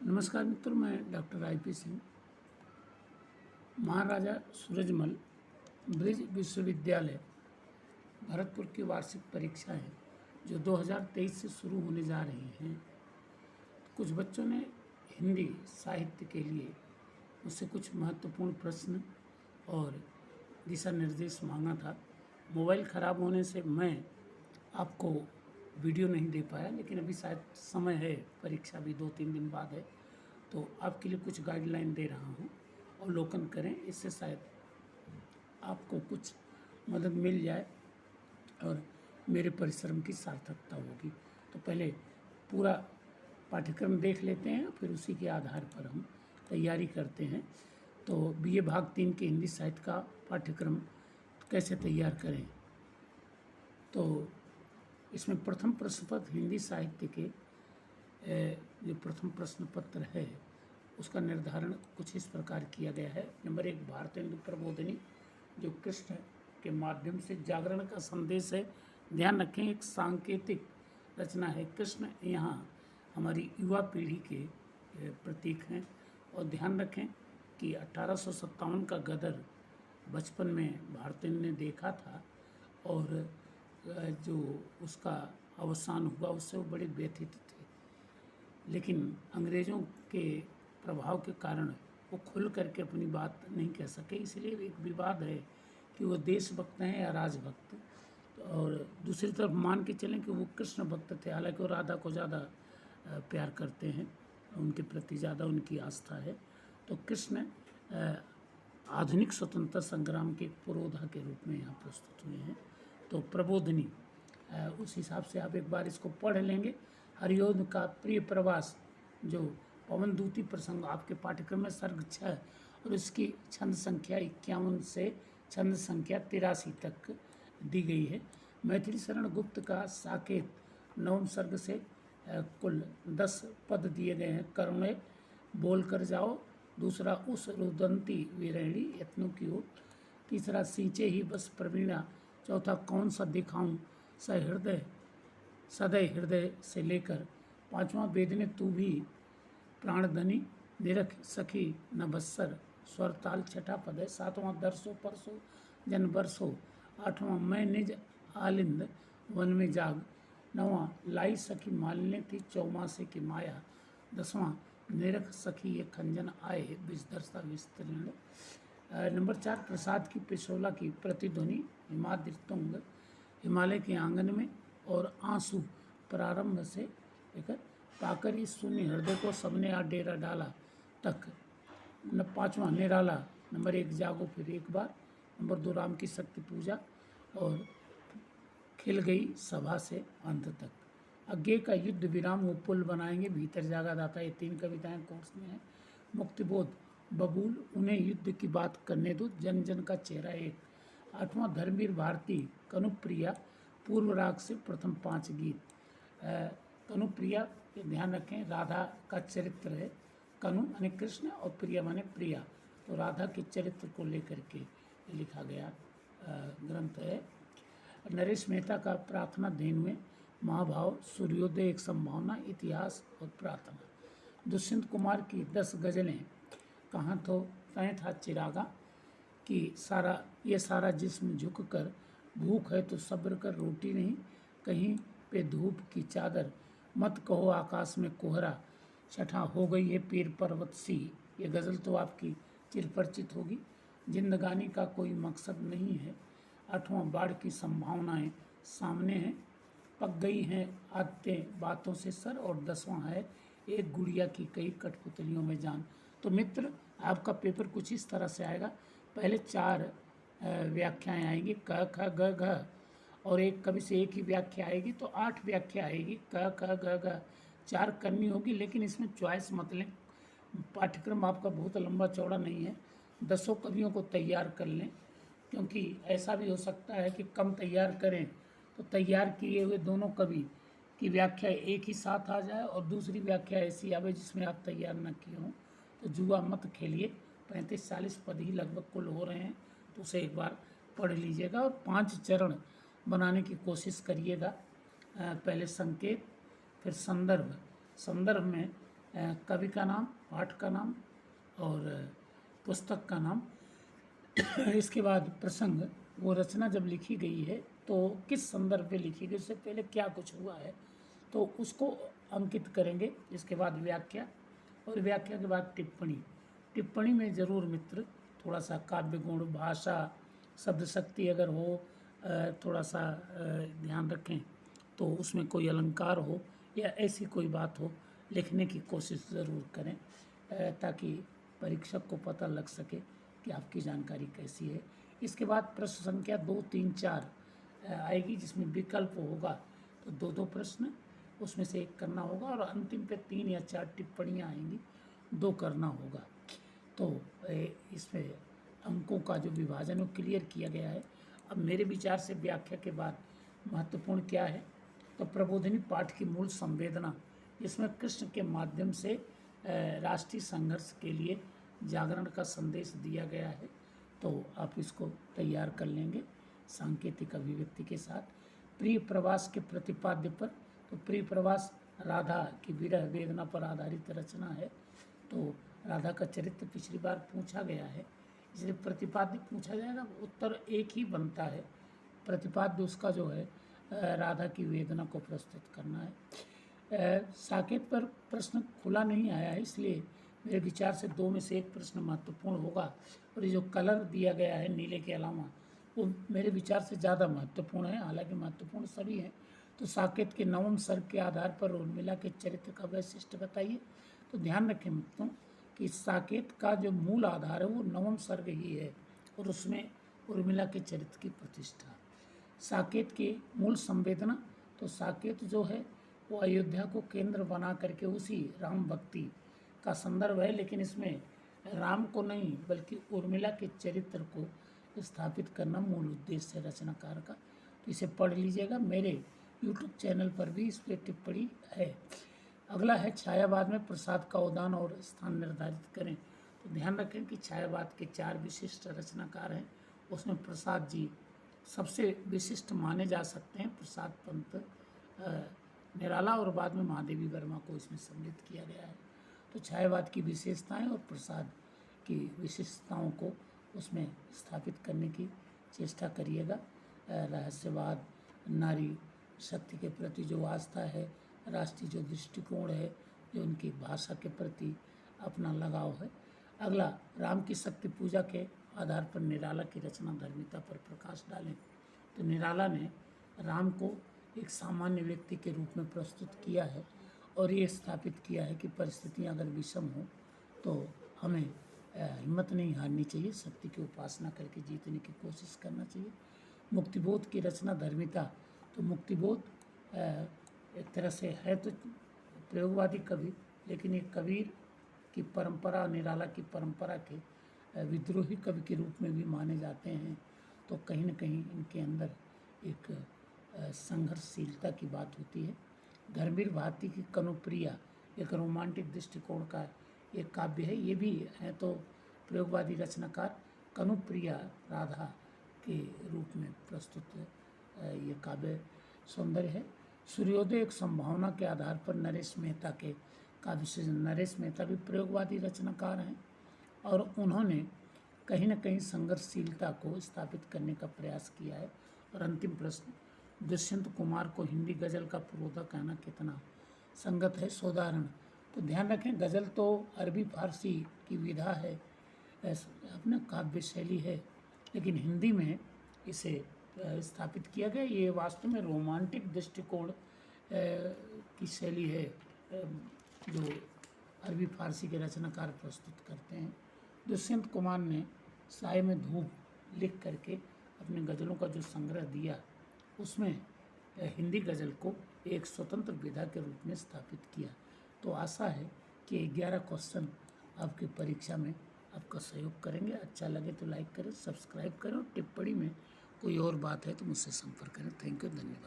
नमस्कार मित्रों, मैं डॉक्टर IP सिंह। महाराजा सूरजमल ब्रिज विश्वविद्यालय भरतपुर की वार्षिक परीक्षाएं जो 2023 से शुरू होने जा रही हैं। कुछ बच्चों ने हिंदी साहित्य के लिए मुझसे कुछ महत्वपूर्ण प्रश्न और दिशा निर्देश मांगा था। मोबाइल ख़राब होने से मैं आपको वीडियो नहीं दे पाया, लेकिन अभी शायद समय है, परीक्षा भी 2-3 दिन बाद है, तो आपके लिए कुछ गाइडलाइन दे रहा हूँ। अवलोकन करें, इससे शायद आपको कुछ मदद मिल जाए और मेरे परिश्रम की सार्थकता होगी। तो पहले पूरा पाठ्यक्रम देख लेते हैं, फिर उसी के आधार पर हम तैयारी करते हैं। तो BA भाग 3 के हिंदी साहित्य का पाठ्यक्रम कैसे तैयार करें। तो इसमें प्रथम प्रश्न पत्र हिंदी साहित्य के जो प्रथम प्रश्न पत्र है उसका निर्धारण कुछ इस प्रकार किया गया है। नंबर 1, भारतेंदु प्रबोधिनी, जो कृष्ण के माध्यम से जागरण का संदेश है। ध्यान रखें, एक सांकेतिक रचना है। कृष्ण यहाँ हमारी युवा पीढ़ी के प्रतीक हैं। और ध्यान रखें कि 1857 का गदर बचपन में भारतेंदु ने देखा था और जो उसका अवसान हुआ उससे वो बड़े व्यथित थे, लेकिन अंग्रेज़ों के प्रभाव के कारण वो खुल करके अपनी बात नहीं कह सके। इसलिए एक विवाद है कि वो देशभक्त हैं या राजभक्त। और दूसरी तरफ मान के चलें कि वो कृष्ण भक्त थे, हालांकि वो राधा को ज़्यादा प्यार करते हैं, उनके प्रति ज़्यादा उनकी आस्था है। तो कृष्ण आधुनिक स्वतंत्रता संग्राम के पुरोधा के रूप में यहाँ प्रस्तुत हुए हैं। तो प्रबोधिनी, उस हिसाब से आप एक बार इसको पढ़ लेंगे। हरिओम का प्रिय प्रवास, जो पवनदूती प्रसंग आपके पाठ्यक्रम में सर्ग 6 और इसकी छंद संख्या 51 से छंद संख्या 83 तक दी गई है। मैथिली शरण गुप्त का साकेत 9 सर्ग से कुल 10 पद दिए गए हैं। करुणे बोल कर जाओ, दूसरा उस रुदंती वीरणी यत्नों की ओर, तीसरा सींचे ही बस प्रवीणा, चौथा कौन सा दिखाऊं सदैव हृदय से लेकर, पांचवा वेदने तू भी प्राणधनी, निरख सखी न बस्सर, स्वर ताल छठा पद है। सातवां दरसो परसो जन बरसो, आठवां मैं निज आलिंद वन में जाग, नौवां लाई सखी मालिनी थी चौमासे की माया, 10वां निरख सखी ये खंजन आए विषदर्शा विस्तृण। नंबर 4, प्रसाद की पिछोला की प्रतिध्वनि, हिमाद्रि तुंग हिमालय के आंगन में, और आंसू प्रारंभ से लेकर पाकर इस शून्य हृदय को सबने आ डेरा डाला तक। 5वां निराला, नंबर 1 जागो फिर एक बार, नंबर 2 राम की शक्ति पूजा, और खिल गई सभा से अंत तक। अज्ञे का युद्ध विराम वो पुल बनाएंगे, भीतर जागा दाता, ये 3 कविताएं कोर्स में हैं। मुक्तिबोध बबूल, उन्हें युद्ध की बात करने दो, जन जन का चेहरा एक। 8वां धर्मवीर भारती, कनुप्रिया, पूर्व राग से प्रथम 5 गीत। कनुप्रिया, ध्यान रखें, राधा का चरित्र है। कनु माने कृष्ण और प्रिया माने प्रिया, तो राधा के चरित्र को लेकर के लिखा गया ग्रंथ है। नरेश मेहता का प्रार्थना धेनु में, महाभाव, सूर्योदय एक संभावना, इतिहास और प्रार्थना। दुष्यंत कुमार की 10 गज़लें, कहाँ तो तय था चिरागा, कि ये सारा जिस्म झुक कर, भूख है तो सब्र कर, रोटी नहीं कहीं पे धूप की चादर, मत कहो आकाश में कोहरा, छठा हो गई है पीर पर्वत सी, ये गज़ल तो आपकी चिरपरिचित होगी। जिंदगानी का कोई मकसद नहीं है। 8वां बाढ़ की संभावनाएं सामने हैं, पक गई हैं आदतें बातों से सर, और 10वां है एक गुड़िया की कई कठपुतलियों में जान। तो मित्र, आपका पेपर कुछ इस तरह से आएगा। पहले 4 व्याख्याएं आएंगी, क ख ग घ, और एक कवि से एक ही व्याख्या आएगी, तो 8 व्याख्या आएगी। क ख ग घ 4 करनी होगी, लेकिन इसमें चॉइस मत लें। पाठ्यक्रम आपका बहुत लंबा चौड़ा नहीं है, 10 कवियों को तैयार कर लें, क्योंकि ऐसा भी हो सकता है कि कम तैयार करें तो तैयार किए हुए दोनों कवि की व्याख्या एक ही साथ आ जाए और दूसरी व्याख्या ऐसी आवे जिसमें आप तैयार न किए हों। तो जुआ मत खेलिए। 35-40 पद ही लगभग कुल हो रहे हैं, तो उसे एक बार पढ़ लीजिएगा और 5 चरण बनाने की कोशिश करिएगा। पहले संकेत, फिर संदर्भ में कवि का नाम, पाठ का नाम और पुस्तक का नाम। इसके बाद प्रसंग, वो रचना जब लिखी गई है तो किस संदर्भ पे लिखी गई, उससे पहले क्या कुछ हुआ है, तो उसको अंकित करेंगे। इसके बाद व्याख्या, और व्याख्या के बाद टिप्पणी। टिप्पणी में ज़रूर मित्र थोड़ा सा काव्य गुण, भाषा, शब्द शक्ति अगर हो, थोड़ा सा ध्यान रखें, तो उसमें कोई अलंकार हो या ऐसी कोई बात हो, लिखने की कोशिश ज़रूर करें, ताकि परीक्षक को पता लग सके कि आपकी जानकारी कैसी है। इसके बाद प्रश्न संख्या 2, 3, 4 आएगी, जिसमें विकल्प होगा, तो 2-2 प्रश्न उसमें से एक करना होगा, और अंतिम पे 3 या 4 टिप्पणियाँ आएंगी, 2 करना होगा। तो इसमें अंकों का जो विभाजन वो क्लियर किया गया है। अब मेरे विचार से व्याख्या के बाद महत्वपूर्ण क्या है, तो प्रबोधिनी पाठ की मूल संवेदना, इसमें कृष्ण के माध्यम से राष्ट्रीय संघर्ष के लिए जागरण का संदेश दिया गया है। तो आप इसको तैयार कर लेंगे सांकेतिक अभिव्यक्ति के साथ। प्रिय प्रवास के प्रतिपाद्य पर, तो प्रिय प्रवास राधा की विरह वेदना पर आधारित रचना है। तो राधा का चरित्र पिछली बार पूछा गया है, इसलिए प्रतिपाद्य पूछा जाएगा, उत्तर एक ही बनता है। प्रतिपाद्य उसका जो है राधा की वेदना को प्रस्तुत करना है। साकेत पर प्रश्न खुला नहीं आया है, इसलिए मेरे विचार से 2 में से 1 प्रश्न महत्वपूर्ण होगा, और ये जो कलर दिया गया है नीले के अलावा, वो मेरे विचार से ज़्यादा महत्वपूर्ण है, हालांकि महत्वपूर्ण सभी हैं। तो साकेत के नवम सर्ग के आधार पर उर्मिला के चरित्र का वैशिष्ट्य बताइए। तो ध्यान रखें मित्रों कि साकेत का जो मूल आधार है वो नवम सर्ग ही है, और उसमें उर्मिला के चरित्र की प्रतिष्ठा। साकेत के मूल संवेदना, तो साकेत जो है वो अयोध्या को केंद्र बना करके उसी राम भक्ति का संदर्भ है, लेकिन इसमें राम को नहीं बल्कि उर्मिला के चरित्र को स्थापित करना मूल उद्देश्य है रचनाकार का। तो इसे पढ़ लीजिएगा, मेरे यूट्यूब चैनल पर भी इस पर टिप्पणी है। अगला है छायावाद में प्रसाद का उदान और स्थान निर्धारित करें। तो ध्यान रखें कि छायावाद के 4 विशिष्ट रचनाकार हैं, उसमें प्रसाद जी सबसे विशिष्ट माने जा सकते हैं। प्रसाद पंत निराला और बाद में महादेवी वर्मा को इसमें सम्मिलित किया गया है। तो छायावाद की विशेषताएं और प्रसाद की विशिष्टताओं को उसमें स्थापित करने की चेष्टा करिएगा। रहस्यवाद, नारी शक्ति के प्रति जो आस्था है, राष्ट्रीय जो दृष्टिकोण है, जो उनकी भाषा के प्रति अपना लगाव है। अगला, राम की शक्ति पूजा के आधार पर निराला की रचना धर्मिता पर प्रकाश डालें। तो निराला ने राम को एक सामान्य व्यक्ति के रूप में प्रस्तुत किया है, और ये स्थापित किया है कि परिस्थितियाँ अगर विषम हो तो हमें हिम्मत नहीं हारनी चाहिए, शक्ति की उपासना करके जीतने की कोशिश करना चाहिए। मुक्तिबोध की रचना धर्मिता, तो मुक्तिबोध एक तरह से है तो प्रयोगवादी कवि, लेकिन ये कबीर की परंपरा, निराला की परंपरा के विद्रोही कवि के रूप में भी माने जाते हैं। तो कहीं न कहीं इनके अंदर एक संघर्षशीलता की बात होती है। धर्मवीर भारती की कनुप्रिया एक रोमांटिक दृष्टिकोण का एक काव्य है, ये भी है तो प्रयोगवादी रचनाकार। कनुप्रिया राधा के रूप में प्रस्तुत ये काव्य सौंदर्य है। सूर्योदय एक संभावना के आधार पर नरेश मेहता के काव्य से, नरेश मेहता भी प्रयोगवादी रचनाकार हैं, और उन्होंने कहीं न कहीं संघर्षशीलता को स्थापित करने का प्रयास किया है। और अंतिम प्रश्न, दुष्यंत कुमार को हिंदी गज़ल का पुरोधा कहना कितना संगत है, सोदाहरण। तो ध्यान रखें, गज़ल तो अरबी फारसी की विधा है, अपना काव्य शैली है, लेकिन हिंदी में इसे स्थापित किया गया। ये वास्तव में रोमांटिक दृष्टिकोण की शैली है जो अरबी फारसी के रचनाकार प्रस्तुत करते हैं। दुष्यंत कुमार ने साए में धूप लिख करके अपने गज़लों का जो संग्रह दिया, उसमें हिंदी गज़ल को एक स्वतंत्र विधा के रूप में स्थापित किया। तो आशा है कि 11 क्वेश्चन आपकी परीक्षा में आपका सहयोग करेंगे। अच्छा लगे तो लाइक करें, सब्सक्राइब करें, और टिप्पणी में कोई और बात है तो मुझसे संपर्क करें। थैंक यू, धन्यवाद।